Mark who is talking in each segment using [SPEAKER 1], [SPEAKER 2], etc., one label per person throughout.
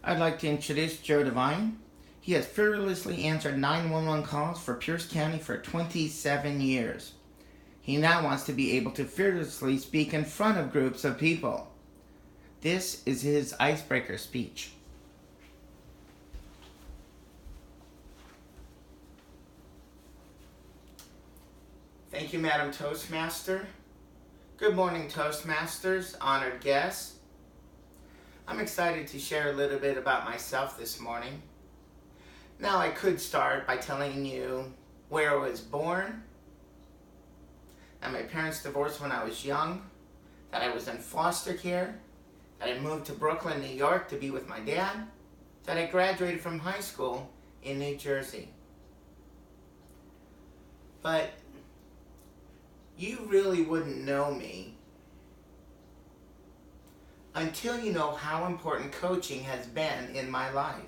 [SPEAKER 1] I'd like to introduce Joe Devine. He has fearlessly answered 911 calls for Pierce County for 27 years. He now wants to be able to fearlessly speak in front of groups of people. This is his icebreaker speech. Thank you, Madam Toastmaster. Good morning, Toastmasters, honored guests. I'm excited to share a little bit about myself this morning. Now, I could start by telling you where I was born, that my parents divorced when I was young, that I was in foster care, that I moved to Brooklyn, New York to be with my dad, that I graduated from high school in New Jersey. But you really wouldn't know me until you know how important coaching has been in my life.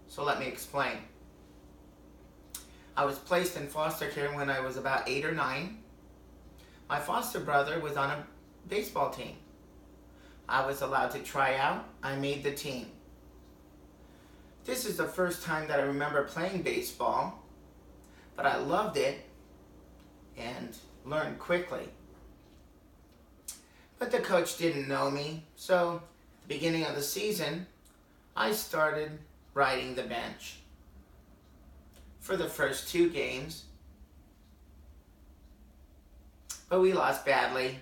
[SPEAKER 1] So let me explain. I was placed in foster care when I was about 8 or 9. My foster brother was on a baseball team. I was allowed to try out. I made the team. This is the first time that I remember playing baseball, but I loved it and learned quickly. But the coach didn't know me, so at the beginning of the season, I started riding the bench for the first 2 games. But we lost badly.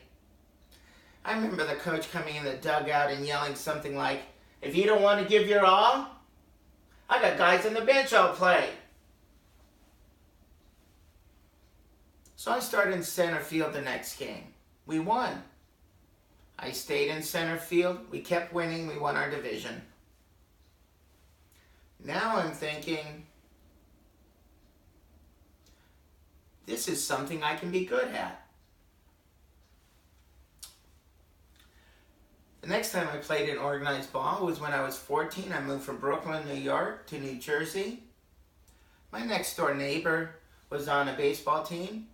[SPEAKER 1] I remember the coach coming in the dugout and yelling something like, "If you don't want to give your all, I got guys on the bench I'll play." So I started in center field the next game. We won. I stayed in center field. We kept winning. We won our division. Now I'm thinking, this is something I can be good at. The next time I played in organized ball was when I was 14. I moved from Brooklyn, New York to New Jersey. My next door neighbor was on a baseball team.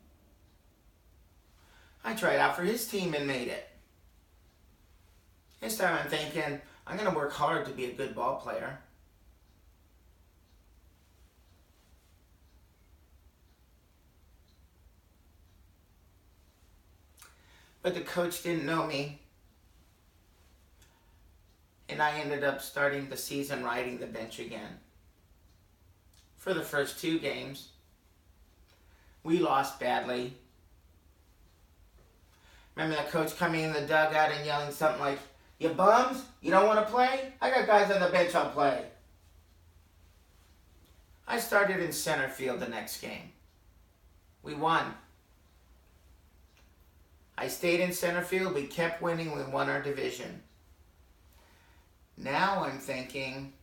[SPEAKER 1] I tried out for his team and made it. This time I'm thinking, I'm going to work hard to be a good ball player. But the coach didn't know me. And I ended up starting the season riding the bench again. For the first 2 games, we lost badly. Remember the coach coming in the dugout and yelling something like, "You bums? You don't want to play? I got guys on the bench I'll play." I started in center field the next game. We won. I stayed in center field. We kept winning. We won our division. Now I'm thinking,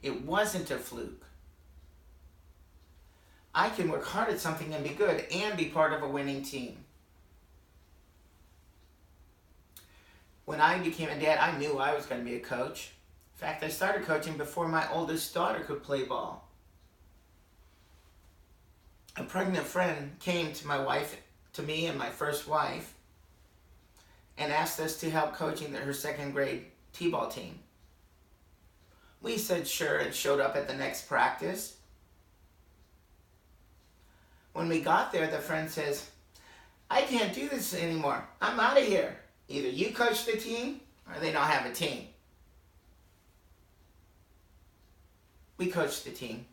[SPEAKER 1] it wasn't a fluke. I can work hard at something and be good and be part of a winning team. When I became a dad, I knew I was going to be a coach. In fact, I started coaching before my oldest daughter could play ball. A pregnant friend came to me and my first wife, and asked us to help coaching her 2nd grade t-ball team. We said sure and showed up at the next practice. When we got there, the friend says, "I can't do this anymore. I'm out of here. Either you coach the team or they don't have a team." We coached the team.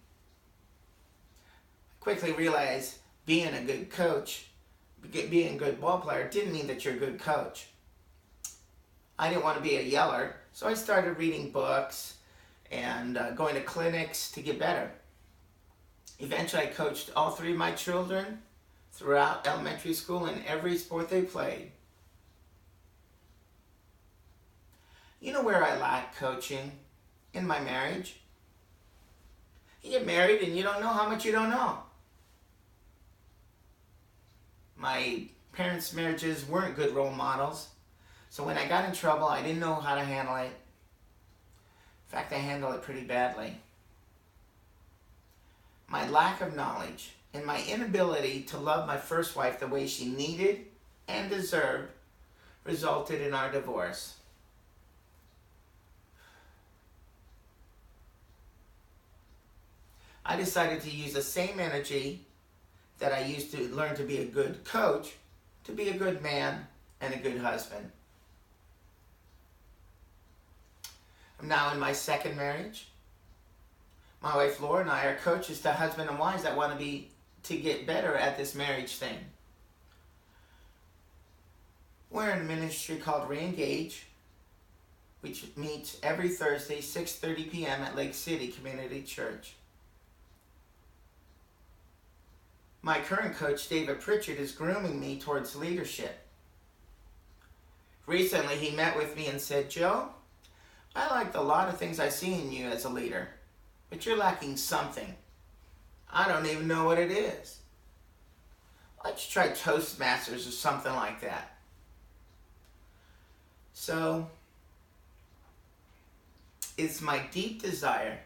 [SPEAKER 1] I quickly realized being a good coach, being a good ball player didn't mean that you're a good coach. I didn't want to be a yeller, so I started reading books and going to clinics to get better. Eventually, I coached all 3 of my children throughout elementary school in every sport they played. You know where I lack coaching? In my marriage. You get married and you don't know how much you don't know. My parents' marriages weren't good role models, so when I got in trouble, I didn't know how to handle it. In fact, I handled it pretty badly. My lack of knowledge and my inability to love my first wife the way she needed and deserved resulted in our divorce. I decided to use the same energy that I used to learn to be a good coach, to be a good man and a good husband. I'm now in my second marriage. My wife Laura and I are coaches to husband and wives that want to get better at this marriage thing. We're in a ministry called Re-Engage, which meets every Thursday, 6:30 p.m. at Lake City Community Church. My current coach, David Pritchard, is grooming me towards leadership. Recently, he met with me and said, "Joe, I liked a lot of things I see in you as a leader, but you're lacking something. I don't even know what it is. Why don't you try Toastmasters or something like that?" So, it's my deep desire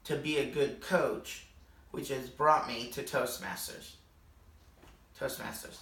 [SPEAKER 1] to be a good coach which has brought me to Toastmasters. Toastmasters.